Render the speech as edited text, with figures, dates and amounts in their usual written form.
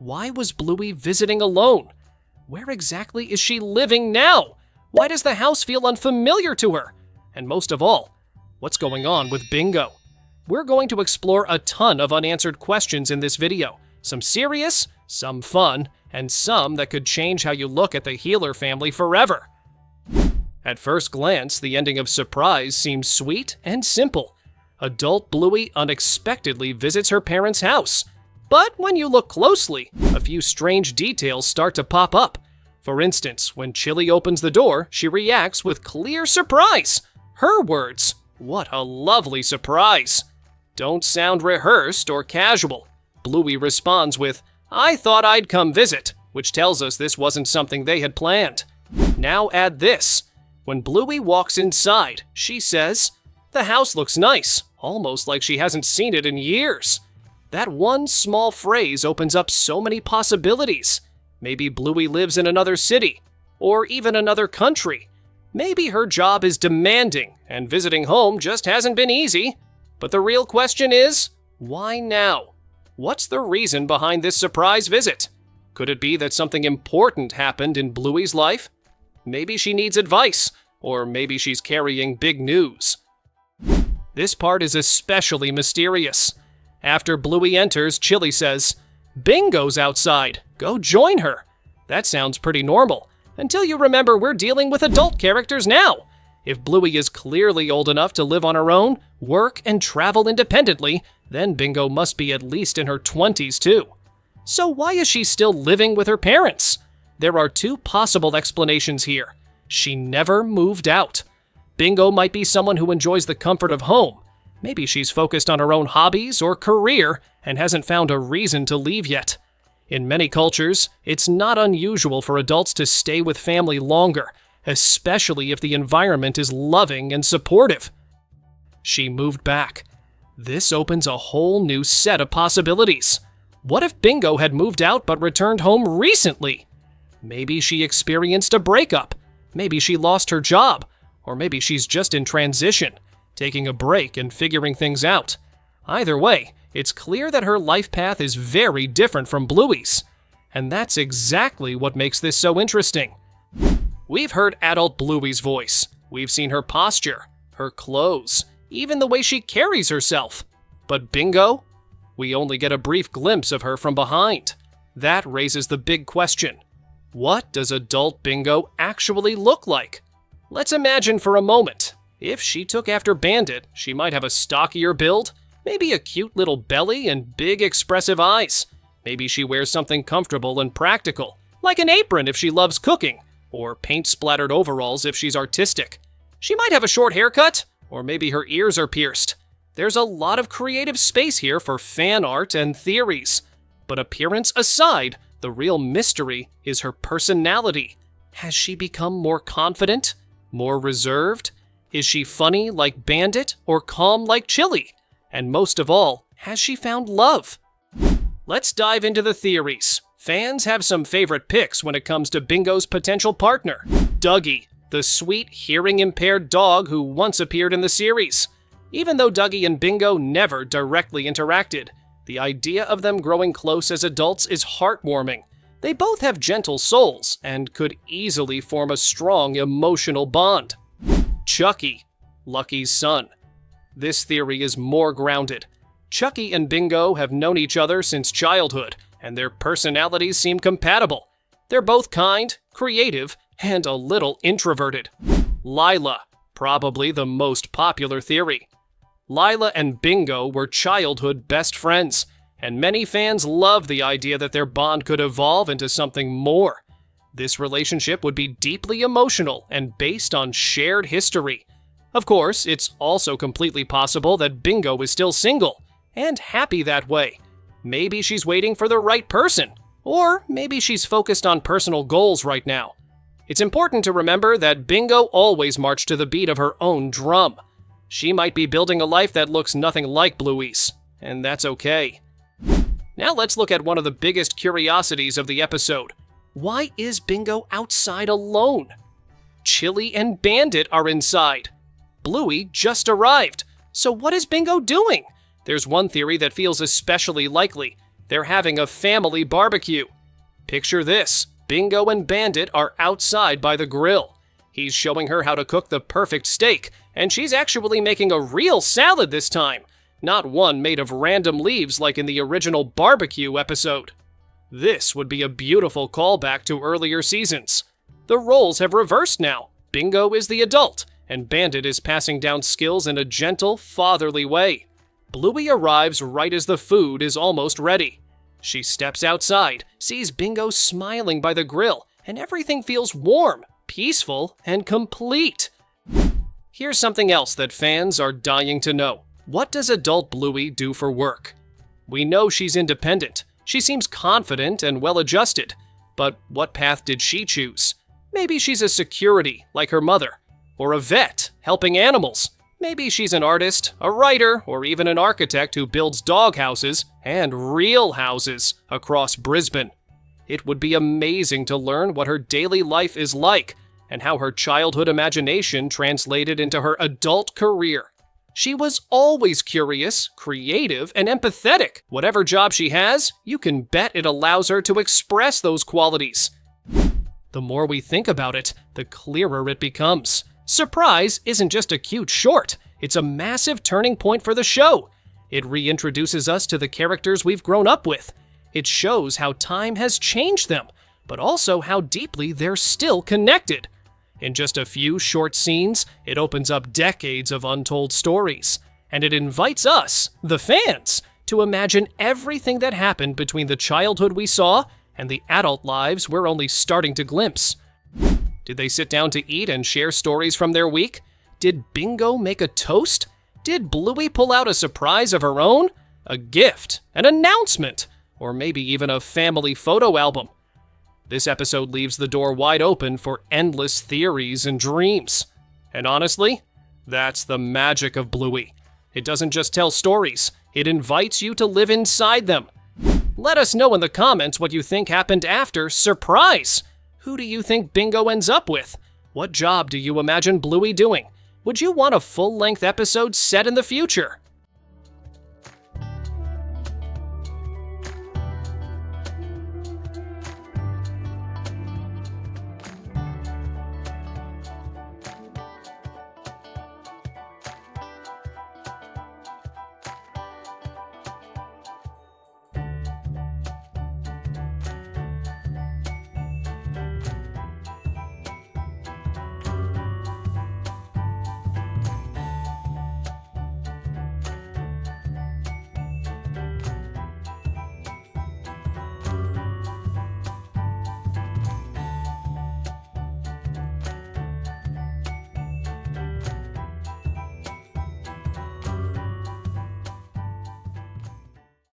Why was Bluey visiting alone? Where exactly is she living now? Why does the house feel unfamiliar to her? And most of all, what's going on with Bingo? We're going to explore a ton of unanswered questions in this video. Some serious, some fun, and some that could change how you look at the Healer family forever. At first glance, the ending of Surprise seems sweet and simple. Adult Bluey unexpectedly visits her parents' house. But when you look closely, a few strange details start to pop up. For instance, when Chili opens the door, she reacts with clear surprise. Her words, "What a lovely surprise," don't sound rehearsed or casual. Bluey responds with, "I thought I'd come visit," which tells us this wasn't something they had planned. Now add this. When Bluey walks inside, she says, "The house looks nice, almost like she hasn't seen it in years." That one small phrase opens up so many possibilities. Maybe Bluey lives in another city, or even another country. Maybe her job is demanding, and visiting home just hasn't been easy. But the real question is, why now? What's the reason behind this surprise visit? Could it be that something important happened in Bluey's life? Maybe she needs advice, or maybe she's carrying big news. This part is especially mysterious. After Bluey enters, Chili says, "Bingo's outside. Go join her." That sounds pretty normal, until you remember we're dealing with adult characters now. If Bluey is clearly old enough to live on her own, work, and travel independently, then Bingo must be at least in her 20s too. So why is she still living with her parents? There are two possible explanations here. She never moved out. Bingo might be someone who enjoys the comfort of home. Maybe she's focused on her own hobbies or career and hasn't found a reason to leave yet. In many cultures, it's not unusual for adults to stay with family longer, especially if the environment is loving and supportive. She moved back. This opens a whole new set of possibilities. What if Bingo had moved out but returned home recently? Maybe she experienced a breakup. Maybe she lost her job. Or maybe she's just in transition, taking a break and figuring things out. Either way, it's clear that her life path is very different from Bluey's. And that's exactly what makes this so interesting. We've heard adult Bluey's voice. We've seen her posture, her clothes, even the way she carries herself. But Bingo? We only get a brief glimpse of her from behind. That raises the big question. What does adult Bingo actually look like? Let's imagine for a moment. If she took after Bandit, she might have a stockier build, maybe a cute little belly and big expressive eyes. Maybe she wears something comfortable and practical, like an apron if she loves cooking, or paint-splattered overalls if she's artistic. She might have a short haircut, or maybe her ears are pierced. There's a lot of creative space here for fan art and theories. But appearance aside, the real mystery is her personality. Has she become more confident? More reserved? Is she funny like Bandit or calm like Chili? And most of all, has she found love? Let's dive into the theories. Fans have some favorite picks when it comes to Bingo's potential partner. Dougie, the sweet hearing-impaired dog who once appeared in the series. Even though Dougie and Bingo never directly interacted, the idea of them growing close as adults is heartwarming. They both have gentle souls and could easily form a strong emotional bond. Chucky, Lucky's son. This theory is more grounded. Chucky and Bingo have known each other since childhood, and their personalities seem compatible. They're both kind, creative, and a little introverted. Lila, probably the most popular theory. Lila and Bingo were childhood best friends, and many fans love the idea that their bond could evolve into something more. This relationship would be deeply emotional and based on shared history. Of course, it's also completely possible that Bingo is still single, and happy that way. Maybe she's waiting for the right person, or maybe she's focused on personal goals right now. It's important to remember that Bingo always marched to the beat of her own drum. She might be building a life that looks nothing like Bluey's, and that's okay. Now let's look at one of the biggest curiosities of the episode. Why is Bingo outside alone? Chili and Bandit are inside. Bluey just arrived. So what is Bingo doing? There's one theory that feels especially likely. They're having a family barbecue. Picture this. Bingo and Bandit are outside by the grill. He's showing her how to cook the perfect steak, and she's actually making a real salad this time, not one made of random leaves like in the original barbecue episode. This would be a beautiful callback to earlier seasons. The roles have reversed now. Bingo is the adult, and Bandit is passing down skills in a gentle, fatherly way. Bluey arrives right as the food is almost ready. She steps outside, sees Bingo smiling by the grill, and everything feels warm, peaceful, and complete. Here's something else that fans are dying to know. What does adult Bluey do for work? We know she's independent. She seems confident and well-adjusted. But what path did she choose? Maybe she's a security, like her mother. Or a vet, helping animals. Maybe she's an artist, a writer, or even an architect who builds doghouses and real houses across Brisbane. It would be amazing to learn what her daily life is like and how her childhood imagination translated into her adult career. She was always curious, creative, and empathetic. Whatever job she has, you can bet it allows her to express those qualities. The more we think about it, the clearer it becomes. Surprise isn't just a cute short, it's a massive turning point for the show. It reintroduces us to the characters we've grown up with. It shows how time has changed them, but also how deeply they're still connected. In just a few short scenes, it opens up decades of untold stories, and it invites us, the fans, to imagine everything that happened between the childhood we saw and the adult lives we're only starting to glimpse. Did they sit down to eat and share stories from their week? Did Bingo make a toast? Did Bluey pull out a surprise of her own? A gift? An announcement? Or maybe even a family photo album? This episode leaves the door wide open for endless theories and dreams. And honestly, that's the magic of Bluey. It doesn't just tell stories, it invites you to live inside them. Let us know in the comments what you think happened after Surprise! Who do you think Bingo ends up with? What job do you imagine Bluey doing? Would you want a full-length episode set in the future?